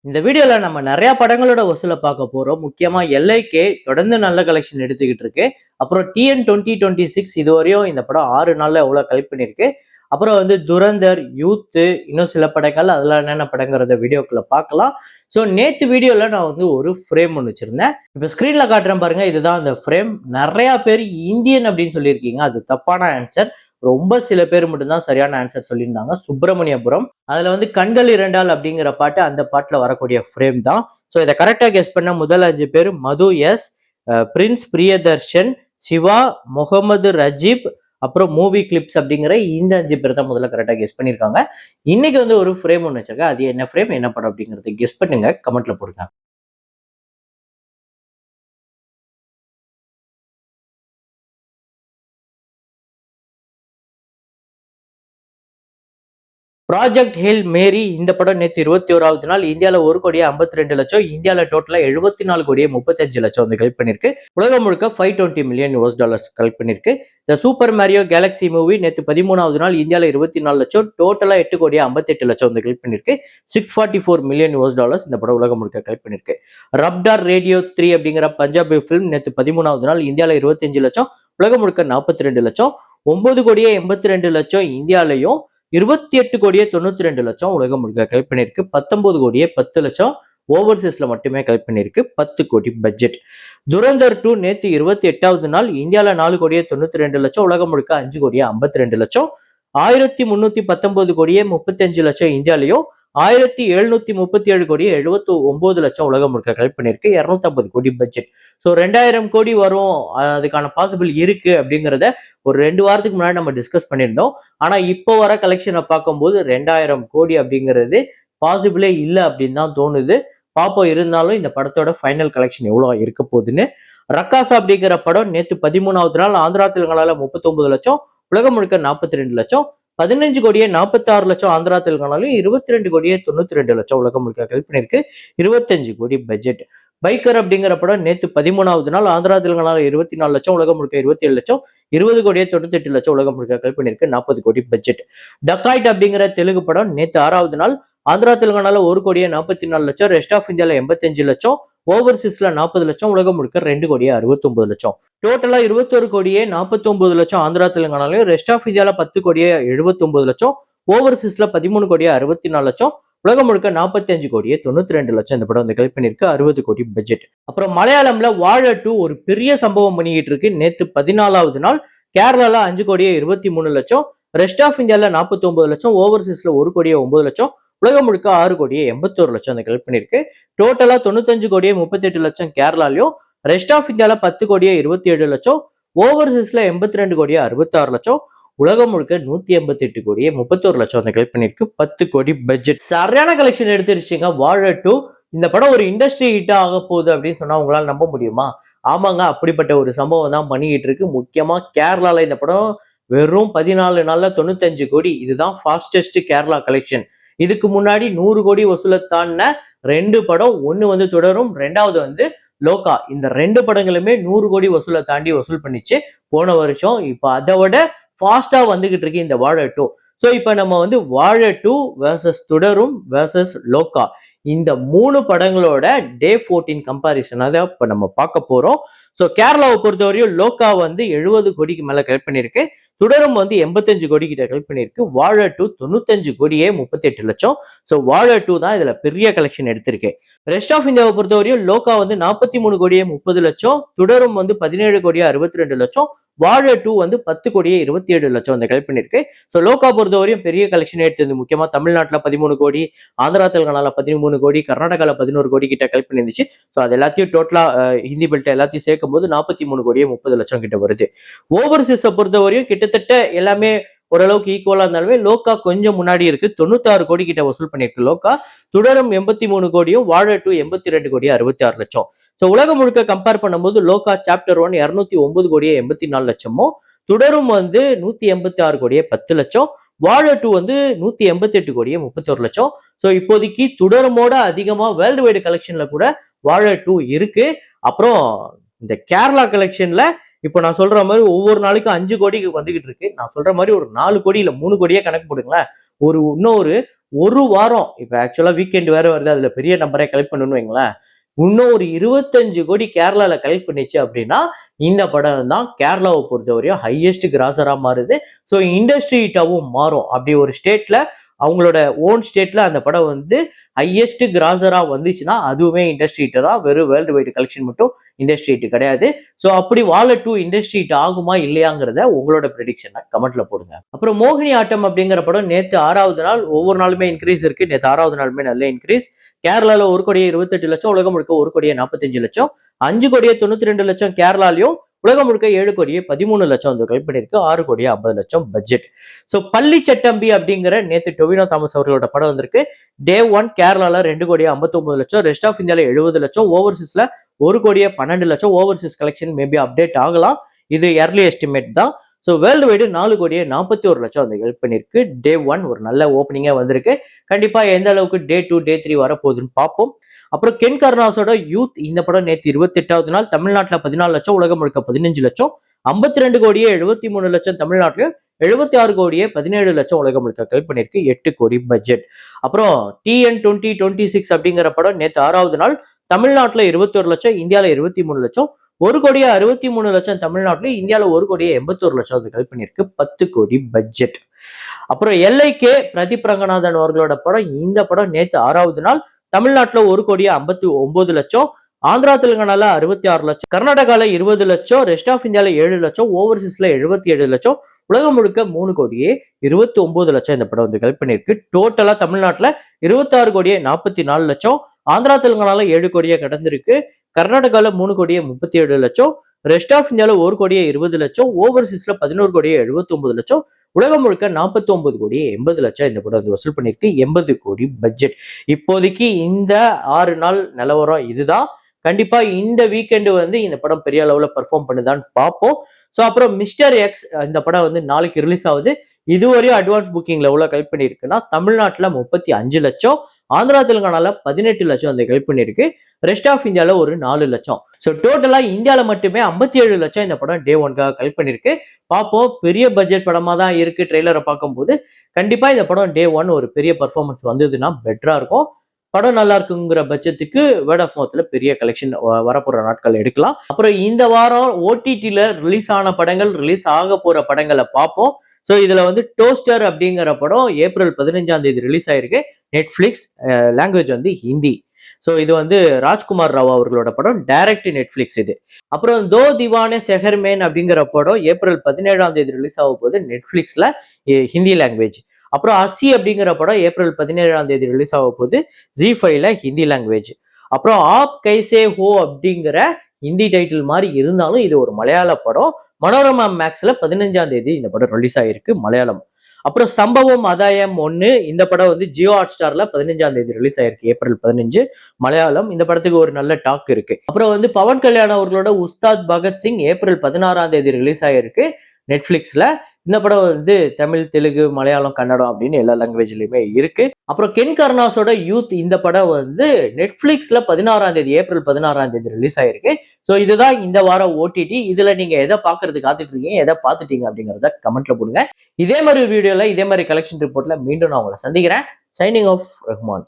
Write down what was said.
இந்த வீடியோல நம்ம நிறைய படங்களோட வசூலை பார்க்க போறோம். முக்கியமா எல்ஐகே தொடர்ந்து நல்ல கலெக்ஷன் எடுத்துக்கிட்டு இருக்கு. அப்புறம் டிஎன் 2026 இதுவரையும் இந்த படம் 6 நாள்ல எவ்வளவு கலெக்ட் பண்ணிருக்கு. அப்புறம் வந்து துரந்தர், யூத், இன்னும் சில படங்கள் அதெல்லாம் என்னென்ன படங்கிறத வீடியோக்குள்ள பார்க்கலாம். ஸோ நேத்து வீடியோல நான் வந்து ஒரு ஃப்ரேம் ஒன்று வச்சிருந்தேன். இப்போ ஸ்க்ரீன்ல காட்டுறேன் பாருங்க. இதுதான் அந்த ஃப்ரேம். நிறைய பேர் இந்தியன் அப்படின்னு சொல்லியிருக்கீங்க. அது தப்பான ஆன்சர். ரொம்ப சில பேர் மட்டும்தான் சரியான ஆன்சர் சொல்லியிருந்தாங்க. சுப்பிரமணியபுரம். அதுல வந்து கண்கள் இரண்டால் அப்படிங்கிற பாட்டு அந்த பாட்டுல வரக்கூடிய ஃப்ரேம் தான். ஸோ இதை கரெக்டா கெஸ் பண்ண முதல் 5 பேர் மது எஸ், பிரின்ஸ் பிரியதர்ஷன், சிவா, முகமது ரஜீப், அப்புறம் மூவி கிளிப்ஸ் அப்படிங்கிற இந்த 5 பேர் தான் முதல்ல கரெக்டா கெஸ் பண்ணியிருக்காங்க. இன்னைக்கு வந்து ஒரு ஃப்ரேம் ஒன்று வச்சிருக்கேன். அது என்ன ஃப்ரேம், என்ன படம் அப்படிங்கறத கெஸ் பண்ணுங்க, கமெண்ட்ல போடுங்க. ப்ராஜெக்ட் ஹேல் மேரி இந்த படம் நேற்று 21வது நாள் இந்தியாவில் 1,52,00,000, இந்தியாவில் டோட்டலா 74,35,00,000 வந்து கலெக்ட் பண்ணிருக்கு. உலகம் முழுக்க $520 மில்லியன் கலெக்ட் பண்ணிருக்கு. த சூப்பர் மேரியோ கேலக்சி மூவி நேற்று 13வது நாள் இந்தியாவில் 24,00,000, டோட்டலா 8,58,00,000 வந்து கலெக்ட் பண்ணிருக்கு. $644 மில்லியன் இந்த படம் உலகம் முழுக்க கலெக்ட் பண்ணிருக்கு. ரப்டார் ரேடியோ 3 அப்படிங்கிற பஞ்சாபி பிலிம் நேற்று 13வது நாள் இந்தியாவில் 25 லட்சம், உலகம் முழுக்க 42 லட்சம், 9,82,00,000 இந்தியாலையும், 28,92,00,000 உலகம் முழுக்க கலெக்ட் பண்ணிருக்கு. 19,10,00,000 ஓவர்சீஸ்ல மட்டுமே கலெக்ட் பண்ணிருக்கு. 10 கோடி பட்ஜெட். துரந்தர் 2 நேற்று 28வது நாள் இந்தியாவில் 4,92,00,000, உலகம் முழுக்க 5,52,00,000, 1,319,35,00,000 இந்தியாலையும், 1,737,79,00,000 உலகம் முழுக்க கலெக்ட் பண்ணிருக்கு. 250 கோடி பட்ஜெட். ஸோ 2,000 கோடி வரும், அதுக்கான பாசிபிள் இருக்கு அப்படிங்கிறத ஒரு 2 வாரத்துக்கு முன்னாடி நம்ம டிஸ்கஸ் பண்ணியிருந்தோம். ஆனா இப்போ வர கலெக்ஷனை பார்க்கும்போது 2,000 கோடி அப்படிங்கிறது பாசிபிளே இல்லை அப்படின்னு தான் தோணுது. பாப்போம். இருந்தாலும் இந்த படத்தோட ஃபைனல் கலெக்ஷன் எவ்வளவு இருக்க போகுதுன்னு. ரக்காசா அப்படிங்கிற படம் நேற்று 13வது நாள் ஆந்திரா தெலுங்கானால 39 லட்சம், உலகம் முழுக்க 42 லட்சம், 15,46,00,000 ஆந்திரா தெலுங்கானாலும், 22,92,00,000 உலகம் முழுக்க கலெக்ட் பண்ணிருக்கு. 25 கோடி பட்ஜெட். பைக்கர் அப்படிங்கிற படம் நேற்று 13வது நாள் ஆந்திரா தெலுங்கானால 24 லட்சம், உலகம் முழுக்க 27 லட்சம், 20,98,00,000 உலகம் முழுக்க கலெக்ட் பண்ணிருக்கு. 40 கோடி பட்ஜெட். டக்காய்ட் அப்படிங்கிற தெலுங்கு படம் நேற்று 6வது நாள் ஆந்திரா தெலுங்கானால 1,44,00,000, ரெஸ்ட் ஆஃப் இந்தியால 85 லட்சம், ஓவர்சீஸ்ல 40 லட்சம், உலகம் முழுக்க 2,69,00,000. டோட்டலா 21,49,00,000 ஆந்திரா தெலுங்கானாலையும், ரெஸ்ட் ஆஃப் இந்தியால 10,79,00,000, ஓவர்சீஸ்ல 13,64,00,000, உலகம் முழுக்க 45,92,00,000 இந்த படம் வந்து கலெக்ட் பண்ணிருக்கு. 60 கோடி பட்ஜெட். அப்புறம் மலையாளம்ல வாழ 2 ஒரு பெரிய சம்பவம் பண்ணிக்கிட்டு இருக்கு. நேற்று 14வது நாள் கேரளால 5,23,00,000, ரெஸ்ட் ஆஃப் இந்தியால 49 லட்சம், ஓவர்சீஸ்ல 1,09,00,000, உலகம் முழுக்க 6,81,00,000 அந்த கலெக்ட் பண்ணிருக்கு. டோட்டலா 95,38,00,000 கேரளாலையும், ரெஸ்ட் ஆஃப் இந்தியால 10,27,00,000, ஓவர்சீஸ்ல 82,66,00,000, உலகம் முழுக்க 188,31,00,000 அந்த கலெக்ட் பண்ணிருக்கு. 10 கோடி பட்ஜெட். சரியான கலெக்ஷன் எடுத்துருச்சுங்க வாழ 2. இந்த படம் ஒரு இண்டஸ்ட்ரி ஹிட் ஆக போகுது அப்படின்னு சொன்னா உங்களால நம்ப முடியுமா? ஆமாங்க, அப்படிப்பட்ட ஒரு சம்பவம் தான் பண்ணிக்கிட்டு இருக்கு. முக்கியமா கேரளால இந்த படம் வெறும் 14 நாள்ல 95 கோடி. இதுதான் ஃபாஸ்டஸ்ட் கேரளா கலெக்ஷன். இதுக்கு முன்னாடி 100 கோடி வசூலை தாண்டின 2 படம், ஒன்னு வந்து தொடரும், 2வது வந்து லோகா. இந்த 2 படங்களுமே 100 கோடி வசூலை தாண்டி வசூல் பண்ணிச்சு போன வருஷம். இப்ப அதை விட ஃபாஸ்டா வந்துகிட்டு இருக்கு இந்த வாழ 2. ஸோ இப்ப நம்ம வந்து வாழ 2 வேர்சஸ் தொடரும் வேர்சஸ் லோகா, இந்த 3 படங்களோட டே 14 கம்பாரிசன் தான் இப்ப நம்ம பார்க்க போறோம். ஸோ கேரளாவை பொறுத்தவரையும் லோகா வந்து 70 கோடிக்கு மேல கலெக்ட் பண்ணிருக்கு. தொடரும் வந்து 85 கோடி கிட்ட கலெக்ட் பண்ணிருக்கு. வாழ 2 95 கோடியே 38 லட்சம். ஸோ வாழ 2 தான் இதுல பெரிய கலெக்ஷன் எடுத்திருக்கு. ரெஸ்ட் ஆஃப் இந்தியாவை பொறுத்தவரையும் லோகா வந்து 43 கோடியே 30 லட்சம், தொடரும் வந்து 17 கோடியே 62 லட்சம், வாழ 2 வந்து 10 கோடியே 27 லட்சம் வந்து கலெக்ட் பண்ணிருக்கு. ஸோ லோகா பொறுத்தவரையும் பெரிய கலெக்ஷன் எடுத்தது. முக்கியமா தமிழ்நாட்டில் 13 கோடி, ஆந்திரா தெலுங்கானால 13 கோடி, கர்நாடகால 11 கோடி கிட்ட கலெக்ட் பண்ணிருந்துச்சு. ஸோ அது எல்லாத்தையும் டோட்டலா ஹிந்தி பெல்ட் எல்லாத்தையும் சேர்க்கும் போது 43 கோடியே 30 லட்சம் கிட்ட வருது. ஓவர்சீஸை பொறுத்தவரையும் கிட்டத்தட்ட எல்லாமே ஓரளவுக்கு ஈக்குவலா இருந்தாலுமே லோகா கொஞ்சம் முன்னாடி இருக்கு. 96 கோடி கிட்ட வசூல் பண்ணிருக்கு லோகா. தொடரும் 83 கோடியும், வாழ 2 82 கோடியே 66 லட்சம். ஸோ உலகம் முழுக்க கம்பேர் பண்ணும்போது லோகா சாப்டர் 1 209 கோடியே 84 லட்சமும், தொடரும் வந்து 186 கோடியே 10 லட்சம், வாழ 2 வந்து 188 கோடியே 31 லட்சம். ஸோ இப்போதைக்கு தொடருமோட அதிகமா வேர்ல்டு வைடு கலெக்ஷன்ல கூட வாழ 2 இருக்கு. அப்புறம் இந்த கேரளா கலெக்ஷன்ல இப்போ நான் சொல்ற மாதிரி ஒவ்வொரு நாளைக்கும் 5 கோடிக்கு வந்துகிட்டு இருக்கு. நான் சொல்ற மாதிரி ஒரு 4 கோடி இல்ல 3 கோடியே கணக்கு போடுங்களேன். இன்னும் ஒரு ஒரு வாரம் இப்ப ஆக்சுவலா வீக்கெண்ட் வேற வருது, அதுல பெரிய நம்பரே கலெக்ட் பண்ணணும்னு வைங்களேன். இன்னும் ஒரு 25 கோடி கேரளால கலெக்ட் பண்ணிச்சு அப்படின்னா இந்த படம் தான் கேரளாவை பொறுத்தவரையும் ஹையஸ்ட் கிராசரா மாறுது. ஸோ இண்டஸ்ட்ரி ஹிட்டாவும் மாறும். அப்படி ஒரு ஸ்டேட்ல அவங்களோட ஓன் ஸ்டேட்ல அந்த படம் வந்து ஹையஸ்ட் கிராசரா வந்துச்சுன்னா அதுவுமே இண்டஸ்ட்ரி ஹிட் தான். வெறும் வேர்ல்டு வைடு கலெக்ஷன் மட்டும் இண்டஸ்ட்ரி ஹிட் கிடையாது. ஸோ அப்படி வாழ 2 இண்டஸ்ட்ரி ஹிட் ஆகுமா இல்லையாங்கிறத உங்களோட ப்ரெடிக்ஷனை கமெண்ட்ல போடுங்க. அப்புறம் மோகினி ஆட்டம் அப்படிங்கிற படம் நேற்று 6வது நாள், ஒவ்வொரு நாளுமே இன்க்ரீஸ் இருக்கு. நேற்று 6வது நாளுமே நல்ல இன்க்ரீஸ். கேரளால 1,28,00,000, உலகம் முழுக்க 1,45,00,000, 5,92,00,000 கேரளாலையும், உலகம் முழுக்க 7,13,00,000 வந்து கலெக்ட் பண்ணிருக்கு. 6,50,00,000 பட்ஜெட். ஸோ பள்ளி சட்டம்பி அப்படிங்கிற நேற்று டொவினோ தாமஸ் அவர்களோட படம் வந்திருக்கு. டே 1 கேரளால 2,59,00,000, ரெஸ்ட் ஆஃப் இந்தியால 70,00,000, ஓவர்சீஸ்ல 1,12,00,000. ஓவர்சீஸ் கலெக்ஷன் மேபி அப்டேட் ஆகலாம். இது இயர்லி எஸ்டிமேட் தான். ஸோ வேர்ல்டு வைடு 4,41,00,000 வந்து ஹெல்ப் பண்ணிருக்கு. டே 1 ஒரு நல்ல ஓப்பனிங்கா வந்திருக்கு. கண்டிப்பா எந்த அளவுக்கு டே 2 டே 3 வரப்போகுதுன்னு பார்ப்போம். அப்புறம் கென் கருணாஸோட யூத் இந்த படம் நேற்று 28வது நாள் தமிழ்நாட்டில் 14,00,000, உலகம் முழுக்க 15,00,000, 52,73,00,000 தமிழ்நாட்டிலும், 76,17,00,000 உலகம் முழுக்க கலெக்ட் பண்ணிருக்கு. 8 கோடி பட்ஜெட். அப்புறம் TN 2026 அப்படிங்கிற படம் நேற்று 6வது நாள் தமிழ்நாட்டில் 21,00,000, இந்தியாவில் 23,00,000, 1,63,00,000 தமிழ்நாட்டிலும், இந்தியாவில் 1,81,00,000 வந்து கலெக்ட் பண்ணிருக்கு. 10 கோடி பட்ஜெட். அப்புறம் LIK பிரதீப் ரங்கநாதன் அவர்களோட படம் இந்த படம் நேற்று 6வது நாள் தமிழ்நாட்டுல 1,59,00,000, ஆந்திரா தெலுங்கானால 66,00,000, கர்நாடகால 20,00,000, ரெஸ்ட் ஆஃப் இந்தியால 7,00,000, ஓவர்சீஸ்ல 77,00,000, உலகம் முழுக்க 3,29,00,000 இந்த படம் வந்து கலெக்ட் பண்ணிருக்கு. டோட்டலா தமிழ்நாட்டுல 26,44,00,000, ஆந்திரா தெலுங்கானால 7 கோடியே கடந்திருக்கு, கர்நாடகால 3,37,00,000, ரெஸ்ட் ஆஃப் இந்தியால 1,20,00,000, ஓவர்சீஸ்ல 11,79,00,000, உலகம் முழுக்க 49,80,00,000 இந்த படம் வந்து வசூல் பண்ணிருக்கு. 80 கோடி பட்ஜெட். இப்போதைக்கு இந்த 6 நாள் நிலவரம் இதுதான். கண்டிப்பா இந்த வீக்கெண்டு வந்து இந்த படம் பெரிய அளவுல பெர்ஃபார்ம் பண்ணுதான்னு பார்ப்போம். ஸோ அப்புறம் மிஸ்டர் எக்ஸ் இந்த படம் வந்து நாளைக்கு ரிலீஸ் ஆகுது. இதுவரையும் அட்வான்ஸ் புக்கிங்ல எவ்வளவு கலெக்ட் பண்ணிருக்குன்னா தமிழ்நாட்டுல 35,00,000, ஆந்திரா தெலுங்கானால 18,00,000 வந்து கலெக்ட் பண்ணிருக்கு, ரெஸ்ட் ஆஃப் இந்தியால ஒரு 4,00,000. ஸோ டோட்டலா இந்தியால மட்டுமே 57,00,000 இந்த படம் டே 1க்காக கலெக்ட் பண்ணிருக்கு. பார்ப்போம். பெரிய பட்ஜெட் படமா தான் இருக்கு. ட்ரெய்லரை பார்க்கும்போது கண்டிப்பா இந்த படம் டே 1 ஒரு பெரிய பர்ஃபார்மன்ஸ் வந்ததுன்னா பெட்டரா இருக்கும். படம் நல்லா இருக்குங்கிற பட்சத்துக்கு வேர்ட் ஆஃப் மவுத்ல பெரிய கலெக்ஷன் வரப்போற நாட்கள் எடுக்கலாம். அப்புறம் இந்த வாரம் OTTல ரிலீஸ் ஆன படங்கள், ரிலீஸ் ஆக போற படங்களை பார்ப்போம். ஸோ இதுல வந்து டோஸ்டர் அப்படிங்கிற படம் ஏப்ரல் 15ஆம் தேதி ரிலீஸ் ஆயிருக்கு. நெட்ஃபிளிக்ஸ், லாங்குவேஜ் வந்து ஹிந்தி. ஸோ இது வந்து ராஜ்குமார் ராவ் அவர்களோட படம், டைரக்ட் நெட்ஃபிளிக்ஸ் இது. அப்புறம் தோ திவானே செஹர்மேன் அப்படிங்கிற படம் ஏப்ரல் 17ஆம் தேதி ரிலீஸ் ஆக போகுது நெட்ஃபிளிக்ஸ்ல, ஹிந்தி லாங்குவேஜ். அப்புறம் அசி அப்படிங்கிற படம் ஏப்ரல் 17ஆம் தேதி ரிலீஸ் ஆக போகுது ஜி5ல, ஹிந்தி லாங்குவேஜ். அப்புறம் ஆப் கைசே ஹோ அப்படிங்கிற ஹிந்தி டைட்டில் மாதிரி இருந்தாலும் இது ஒரு மலையாள படம். மனோரமா மேக்ஸ்ல 15ஆம் தேதி இந்த படம் ரிலீஸ் ஆகிருக்கு, மலையாளம். அப்புறம் சம்பவம் அதாயம் 1 இந்த படம் வந்து ஜியோ ஹாட் ஸ்டார்ல 15ஆம் தேதி ரிலீஸ் ஆயிருக்கு, ஏப்ரல் 15, மலையாளம். இந்த படத்துக்கு ஒரு நல்ல டாக் இருக்கு. அப்புறம் வந்து பவன் கல்யாண் அவர்களோட உஸ்தாத் பகத்சிங் ஏப்ரல் 16ஆம் தேதி ரிலீஸ் ஆயிருக்கு நெட்ஃபிளிக்ஸ்ல. இந்த படம் வந்து தமிழ், தெலுங்கு, மலையாளம், கன்னடம் அப்படின்னு எல்லா லாங்குவேஜ்லயுமே இருக்கு. அப்புறம் கென் கருணாஸோட யூத் இந்த படம் வந்து நெட்ஃபிளிக்ஸ்ல 16ஆம் தேதி, ஏப்ரல் 16ஆம் தேதி ரிலீஸ் ஆயிருக்கு. ஸோ இதுதான் இந்த வாரம் OTT. இதுல நீங்க எதை பாக்குறது காத்துட்டு இருக்கீங்க, எதை பார்த்துட்டீங்க அப்படிங்கறத கமெண்ட்ல போடுங்க. இதே மாதிரி வீடியோல இதே மாதிரி கலெக்ஷன் ரிப்போர்ட்ல மீண்டும் நான் உங்களை சந்திக்கிறேன். Signing off Rahman.